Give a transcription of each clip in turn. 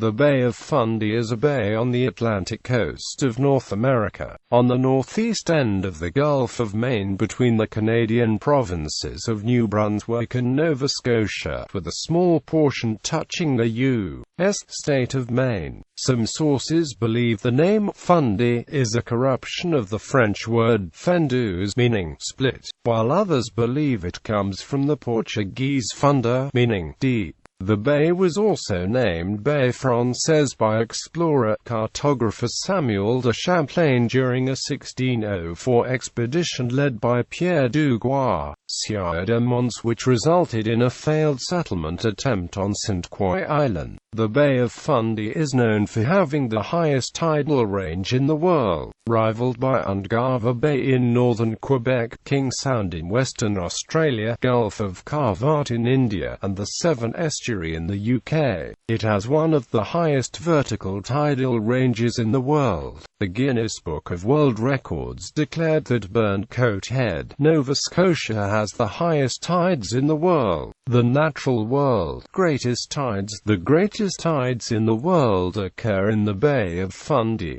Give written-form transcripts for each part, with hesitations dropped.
The Bay of Fundy is a bay on the Atlantic coast of North America, on the northeast end of the Gulf of Maine between the Canadian provinces of New Brunswick and Nova Scotia, with a small portion touching the U.S. state of Maine. Some sources believe the name Fundy is a corruption of the French word Fendu, meaning split, while others believe it comes from the Portuguese funda, meaning deep. The bay was also named Baie Française by explorer cartographer Samuel de Champlain during a 1604 expedition led by Pierre Dugua, Sieur de Monts, which resulted in a failed settlement attempt on St. Croix Island. The Bay of Fundy is known for having the highest tidal range in the world, rivaled by Ungava Bay in northern Quebec, King Sound in Western Australia, Gulf of Cavite in India, and the Severn Estuary in the UK. It has one of the highest vertical tidal ranges in the world. The Guinness Book of World Records declared that Burncoat Head, Nova Scotia has the highest tides in the world. The natural world greatest tides. The greatest tides in the world occur in the Bay of Fundy.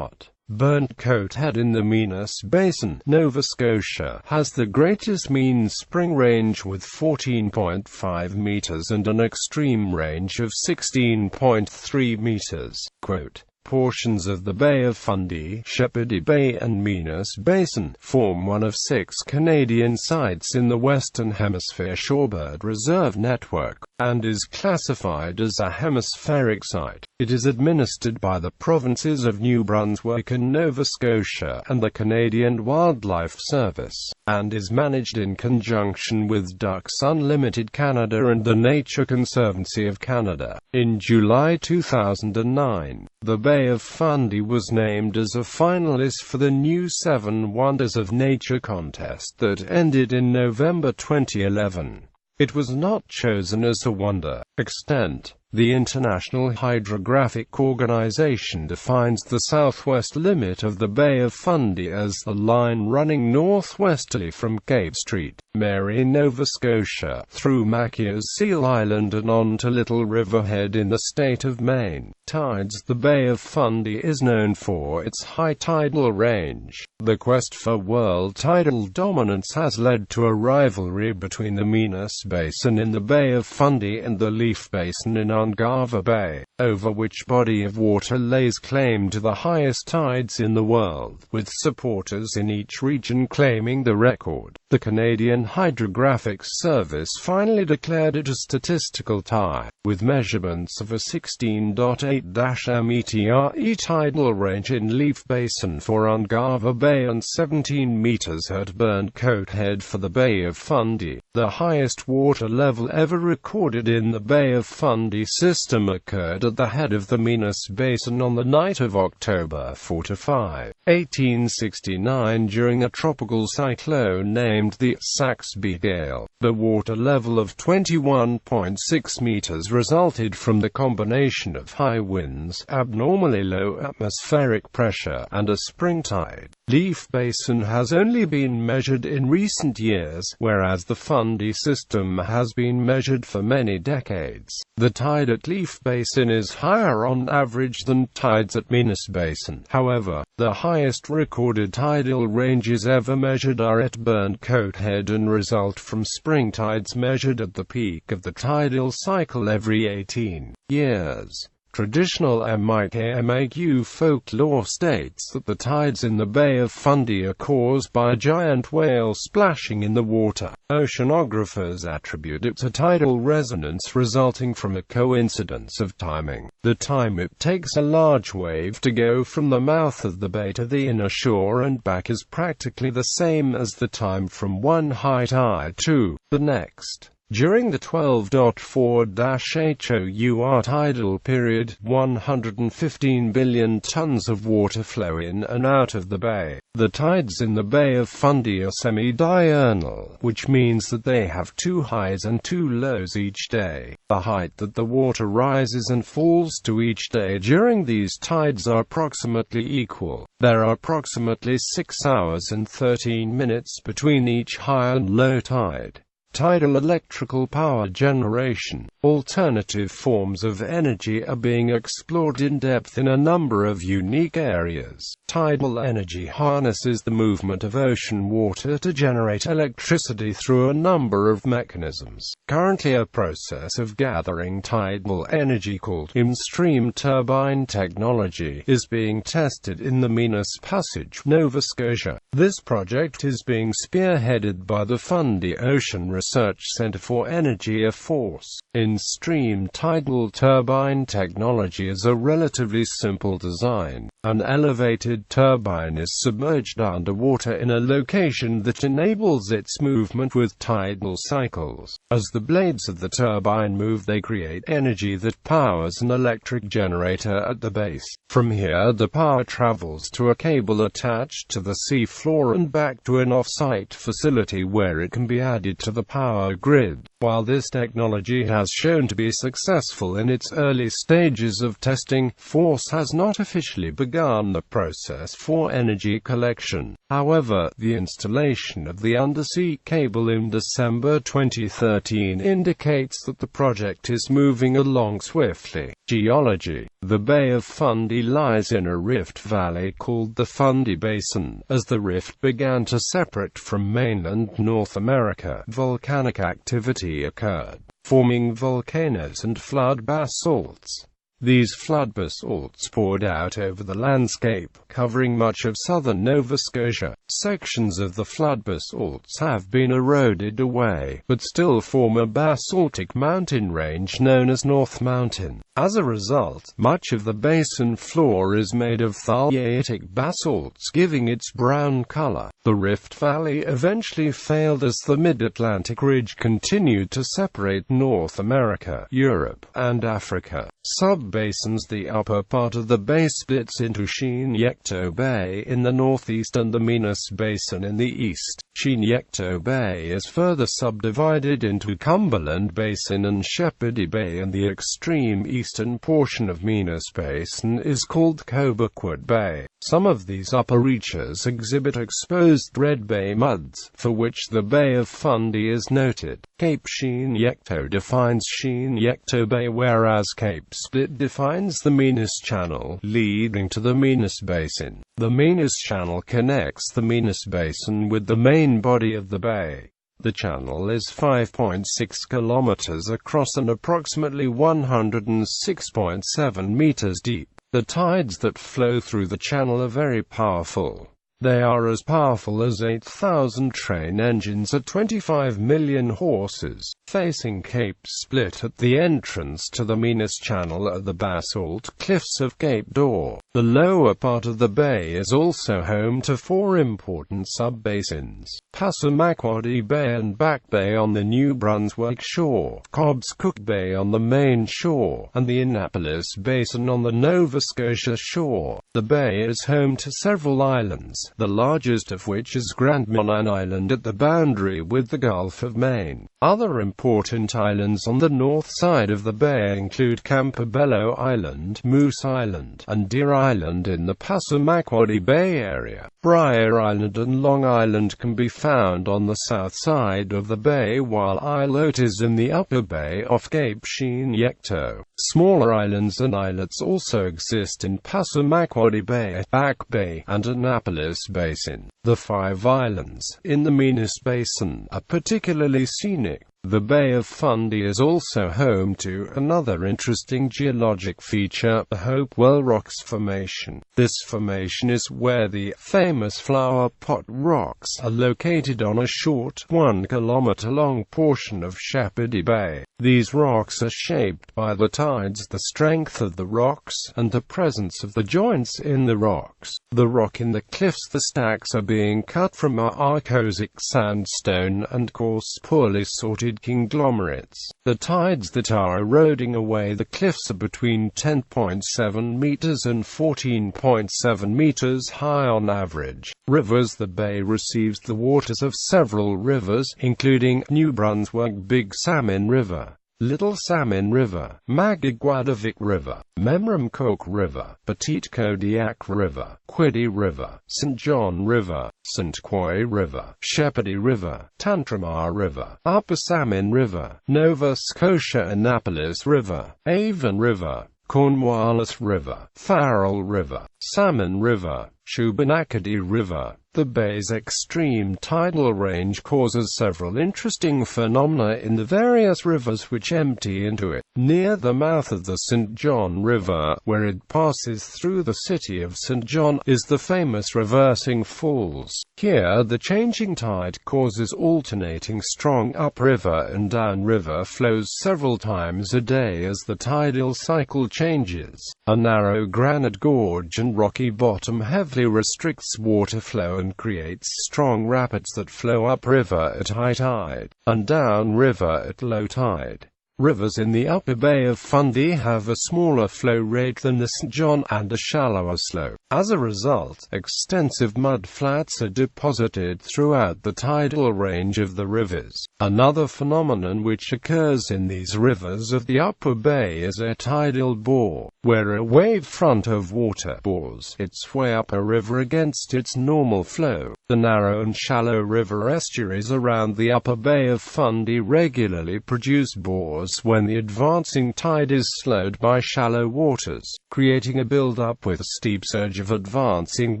Burncoat Head in the Minas Basin, Nova Scotia, has the greatest mean spring range with 14.5 meters and an extreme range of 16.3 meters. Quote, portions of the Bay of Fundy, Shepherd Bay and Minas Basin, form one of 6 Canadian sites in the Western Hemisphere Shorebird Reserve Network, and is classified as a hemispheric site. It is administered by the provinces of New Brunswick and Nova Scotia and the Canadian Wildlife Service, and is managed in conjunction with Ducks Unlimited Canada and the Nature Conservancy of Canada. In July 2009, the Bay of Fundy was named as a finalist for the new 7 Wonders of Nature contest that ended in November 2011. It was not chosen as a wonder. Extent. The International Hydrographic Organization defines the southwest limit of the Bay of Fundy as the line running northwesterly from Cape St. Mary, Nova Scotia, through Machias Seal Island and on to Little River Head in the state of Maine. Tides. The Bay of Fundy is known for its high tidal range. The quest for world tidal dominance has led to a rivalry between the Minas Basin in the Bay of Fundy and the Leaf Basin in Ungava Bay, over which body of water lays claim to the highest tides in the world, with supporters in each region claiming the record. The Canadian Hydrographic Service finally declared it a statistical tie, with measurements of a 16.8-metre tidal range in Leaf Basin for Ungava Bay and 17 meters at Burncoat Head for the Bay of Fundy. The highest water level ever recorded in the Bay of Fundy system occurred at the head of the Minas Basin on the night of October 4–5, 1869 during a tropical cyclone named the Saxby Gale. The water level of 21.6 meters resulted from the combination of high winds, abnormally low atmospheric pressure, and a spring tide. Leaf Basin has only been measured in recent years, whereas the Fundy system has been measured for many decades. The tide at Leaf Basin is higher on average than tides at Minas Basin. However, the highest recorded tidal ranges ever measured are at Burncoat Head and result from spring tides measured at the peak of the tidal cycle every 18 years. Traditional Mi'kmaq folklore states that the tides in the Bay of Fundy are caused by a giant whale splashing in the water. Oceanographers attribute it to tidal resonance resulting from a coincidence of timing. The time it takes a large wave to go from the mouth of the bay to the inner shore and back is practically the same as the time from one high tide to the next. During the 12.4-HOUR tidal period, 115 billion tons of water flow in and out of the bay. The tides in the Bay of Fundy are semi-diurnal, which means that they have 2 highs and 2 lows each day. The height that the water rises and falls to each day during these tides are approximately equal. There are approximately 6 hours and 13 minutes between each high and low tide. Tidal electrical power generation. Alternative forms of energy are being explored in depth in a number of unique areas. Tidal energy harnesses the movement of ocean water to generate electricity through a number of mechanisms. Currently, a process of gathering tidal energy called in-stream turbine technology is being tested in the Minas Passage, Nova Scotia. This project is being spearheaded by the Fundy Ocean Research Centre for Energy of Force. In-stream tidal turbine technology is a relatively simple design. An elevated turbine is submerged underwater in a location that enables its movement with tidal cycles. As the blades of the turbine move, they create energy that powers an electric generator at the base. From here, the power travels to a cable attached to the sea floor and back to an off-site facility where it can be added to the power grid. While this technology has shown to be successful in its early stages of testing, Force has not officially begun the process for energy collection. However, the installation of the undersea cable in December 2013 indicates that the project is moving along swiftly. Geology. The Bay of Fundy lies in a rift valley called the Fundy Basin. As the rift began to separate from mainland North America, volcanic activity occurred, forming volcanoes and flood basalts. These flood basalts poured out over the landscape, covering much of southern Nova Scotia. Sections of the flood basalts have been eroded away, but still form a basaltic mountain range known as North Mountain. As a result, much of the basin floor is made of thalliatic basalts, giving its brown color. The Rift Valley eventually failed as the Mid-Atlantic Ridge continued to separate North America, Europe, and Africa. Sub-basins. The upper part of the bay splits into Chignecto Bay in the northeast and the Minas Basin in the east. Chignecto Bay is further subdivided into Cumberland Basin and Shepherd Bay, and the extreme eastern portion of Minas Basin is called Cobequid Bay. Some of these upper reaches exhibit exposed red bay muds, for which the Bay of Fundy is noted. Cape Chignecto defines Chignecto Bay, whereas Cape Split defines the Minas Channel, leading to the Minas Basin. The Minas Channel connects the Minas Basin with the main body of the bay. The channel is 5.6 kilometers across and approximately 106.7 meters deep. The tides that flow through the channel are very powerful. They are as powerful as 8,000 train engines at 25 million horses. Facing Cape Split at the entrance to the Minas Channel are the basalt cliffs of Cape Dor. The lower part of the bay is also home to four important sub-basins: Passamaquoddy Bay and Back Bay on the New Brunswick shore, Cobb's Cook Bay on the Maine shore, and the Annapolis Basin on the Nova Scotia shore. The bay is home to several islands, the largest of which is Grand Manan Island at the boundary with the Gulf of Maine. Other important islands on the north side of the bay include Campobello Island, Moose Island, and Deer Island in the Passamaquoddy Bay area. Briar Island and Long Island can be found on the south side of the bay, while Islet is in the upper bay off Cape Chignecto. Smaller islands and islets also exist in Passamaquoddy Bay, Back Bay, and Annapolis Basin. The five islands in the Minas Basin are particularly scenic. The Bay of Fundy is also home to another interesting geologic feature, the Hopewell Rocks Formation. This formation is where the famous flower pot rocks are located on a short, 1-kilometer-long portion of Shepherd Bay. These rocks are shaped by the tides, the strength of the rocks, and the presence of the joints in the rocks. The rock in the cliffs, the stacks, are being cut from arcosic sandstone and coarse, poorly sorted conglomerates. The tides that are eroding away the cliffs are between 10.7 meters and 14.7 meters high on average. Rivers. The bay receives the waters of several rivers, including New Brunswick Big Salmon River, Little Salmon River, Magaguadavic River, Memramcoke River, Petite Kodiak River, Quiddy River, St. John River, St. Croix River, Shepherdie River, Tantramar River, Upper Salmon River, Nova Scotia Annapolis River, Avon River, Cornwallis River, Farrell River, Salmon River, Shubenacadie River. The bay's extreme tidal range causes several interesting phenomena in the various rivers which empty into it. Near the mouth of the St. John River, where it passes through the city of St. John, is the famous Reversing Falls. Here the changing tide causes alternating strong upriver and downriver flows several times a day as the tidal cycle changes. A narrow granite gorge and rocky bottom heavily restricts water flow and creates strong rapids that flow upriver at high tide, and downriver at low tide. Rivers in the upper Bay of Fundy have a smaller flow rate than the St. John and a shallower slope. As a result, extensive mud flats are deposited throughout the tidal range of the rivers. Another phenomenon which occurs in these rivers of the upper bay is a tidal bore, where a wave front of water bores its way up a river against its normal flow. The narrow and shallow river estuaries around the upper Bay of Fundy regularly produce bores when the advancing tide is slowed by shallow waters, creating a build-up with a steep surge of advancing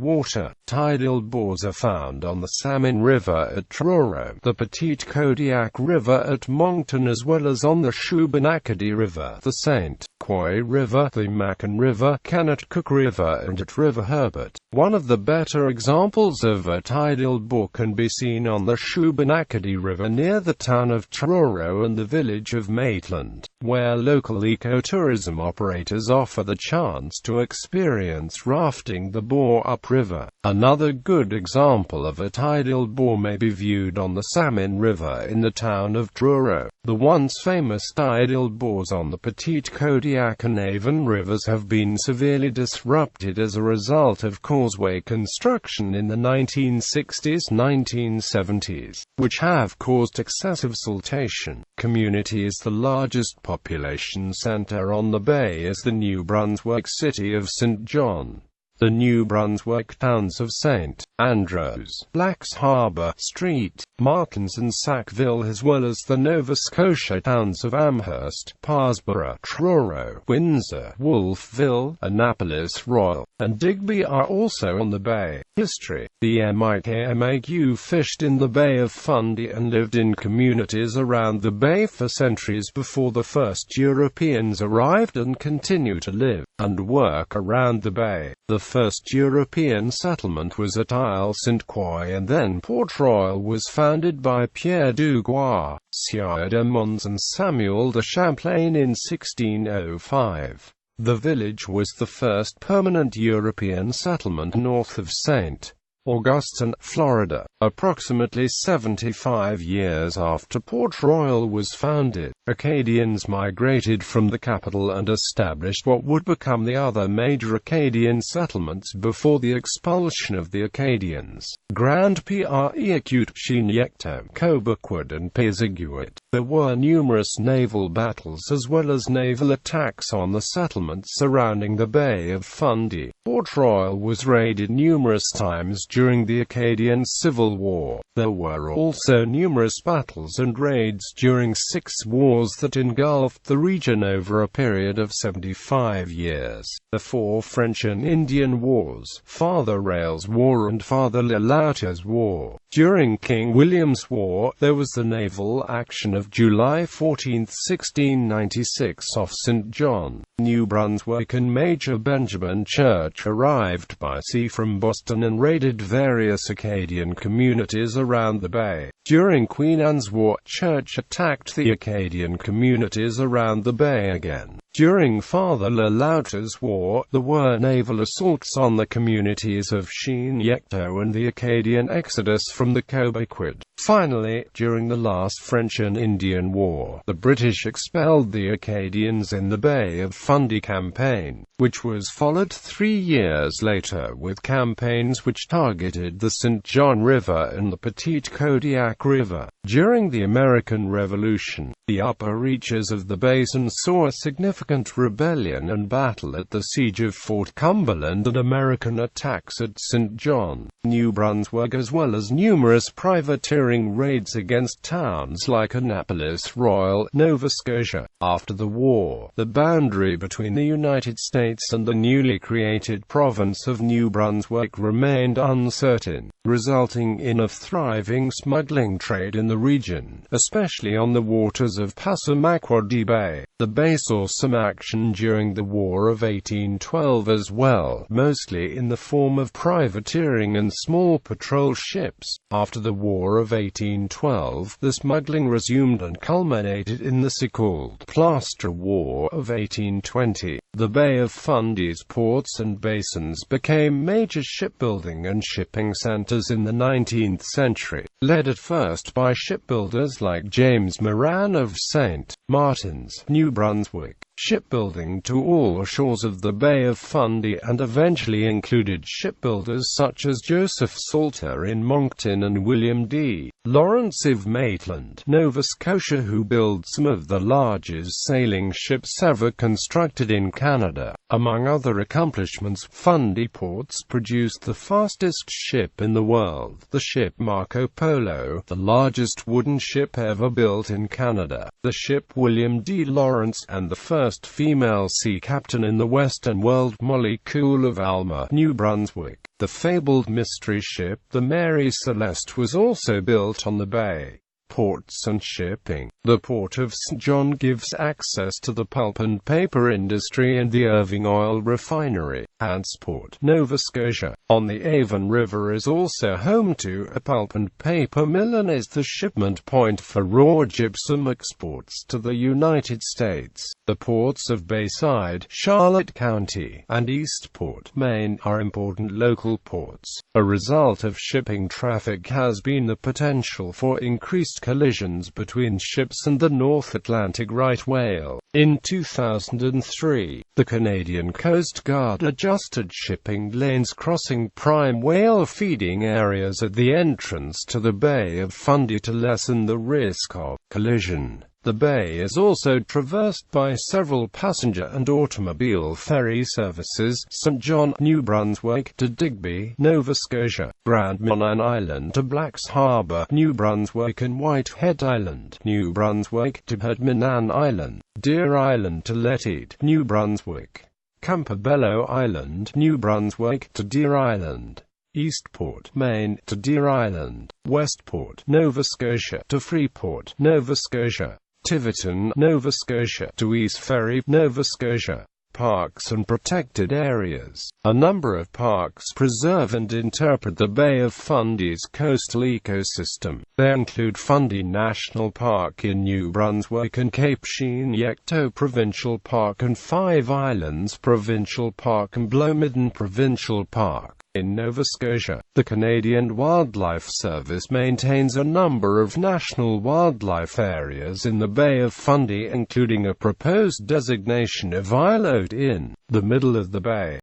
water. Tidal bores are found on the Salmon River at Truro, the Petite Kodiak River at Moncton, as well as on the Shubenacadie River, the St. Croix River, the Macon River, Kennetcook River, and at River Herbert. One of the better examples of a tidal bore can be seen on the Shubenacadie River near the town of Truro and the village of Maitland, where local ecotourism operators offer the chance to experience rafting the bore upriver. Another good example of a tidal bore may be viewed on the Salmon River in the town of Truro. The once famous tidal bores on the Petite Kodiak and Avon rivers have been severely disrupted as a result of causeway construction in the 1960s-1970s, which have caused excessive siltation. Community is the largest population center on the bay is the New Brunswick city of St. John. The New Brunswick towns of St. Andrews, Blacks Harbour, Street, Martins and Sackville, as well as the Nova Scotia towns of Amherst, Parsborough, Truro, Windsor, Wolfville, Annapolis Royal, and Digby are also on the bay. History. The Mi'kmaq fished in the Bay of Fundy and lived in communities around the bay for centuries before the first Europeans arrived, and continue to live and work around the bay. The first European settlement was at Isle St. Croix, and then Port Royal was founded by Pierre Dugua, Sieur de Monts and Samuel de Champlain in 1605. The village was the first permanent European settlement north of St. Augustine, Florida, approximately 75 years after Port Royal was founded. Acadians migrated from the capital and established what would become the other major Acadian settlements before the expulsion of the Acadians: Grand Pre-Acute, Chignecto, Cobequid and Pisiguit. There were numerous naval battles as well as naval attacks on the settlements surrounding the Bay of Fundy. Port Royal was raided numerous times during the Acadian Civil War. There were also numerous battles and raids during 6 wars that engulfed the region over a period of 75 years. The 4 French and Indian Wars, Father Rail's War and Father Le Loutre's War. During King William's War, there was the naval action of July 14, 1696 off St. John, New Brunswick, and Major Benjamin Church arrived by sea from Boston and raided various Acadian communities around the bay. During Queen Anne's War, Church attacked the Acadian communities around the bay again. During Father Le Loutre's War, there were naval assaults on the communities of Chignecto and the Acadian exodus from the Cobequid. Finally, during the last French and Indian War, the British expelled the Acadians in the Bay of Fundy campaign, which was followed 3 years later with campaigns which targeted the St. John River and the Petite Kodiak River. During the American Revolution, the upper reaches of the basin saw a significant rebellion and battle at the Siege of Fort Cumberland and American attacks at St. John, New Brunswick, as well as numerous privateering raids against towns like Annapolis Royal, Nova Scotia. After the war, the boundary between the United States and the newly created province of New Brunswick remained uncertain, resulting in a thriving smuggling trade in the region, especially on the waters of Passamaquoddy Bay. The Bay saw some action during the War of 1812 as well, mostly in the form of privateering and small patrol ships. After the War of 1812, the smuggling resumed and culminated in the so-called Plaster War of 1820. The Bay of Fundy's ports and basins became major shipbuilding and shipping centers in the 19th century, led at first by shipbuilders like James Moran of St. Martin's, New Brunswick. Shipbuilding to all shores of the Bay of Fundy and eventually included shipbuilders such as Joseph Salter in Moncton and William D. Lawrence of Maitland, Nova Scotia, who built some of the largest sailing ships ever constructed in Canada. Among other accomplishments, Fundy ports produced the fastest ship in the world, the ship Marco Polo, the largest wooden ship ever built in Canada, the ship William D. Lawrence, and the first female sea captain in the Western world, Molly Cool of Alma, New Brunswick. The fabled mystery ship, the Mary Celeste, was also built on the bay. Ports and shipping. The Port of St. John gives access to the pulp and paper industry and the Irving Oil Refinery. Hantsport, Nova Scotia, on the Avon River, is also home to a pulp and paper mill and is the shipment point for raw gypsum exports to the United States. The ports of Bayside, Charlotte County, and Eastport, Maine, are important local ports. A result of shipping traffic has been the potential for increased collisions between ships and the North Atlantic right whale. In 2003, the Canadian Coast Guard adjusted shipping lanes crossing prime whale feeding areas at the entrance to the Bay of Fundy to lessen the risk of collision. The bay is also traversed by several passenger and automobile ferry services: St. John, New Brunswick, to Digby, Nova Scotia, Grand Manan Island to Blacks Harbour, New Brunswick, and Whitehead Island, New Brunswick, to Hedmanan Island, Deer Island to Letide, New Brunswick, Campobello Island, New Brunswick, to Deer Island, Eastport, Maine, to Deer Island, Westport, Nova Scotia, to Freeport, Nova Scotia, Tiverton, Nova Scotia, to East Ferry, Nova Scotia. Parks and protected areas. A number of parks preserve and interpret the Bay of Fundy's coastal ecosystem. They include Fundy National Park in New Brunswick and Cape Sheen-Yecto Provincial Park and Five Islands Provincial Park and Blomidon Provincial Park. In Nova Scotia, the Canadian Wildlife Service maintains a number of national wildlife areas in the Bay of Fundy, including a proposed designation of Isle in the middle of the bay.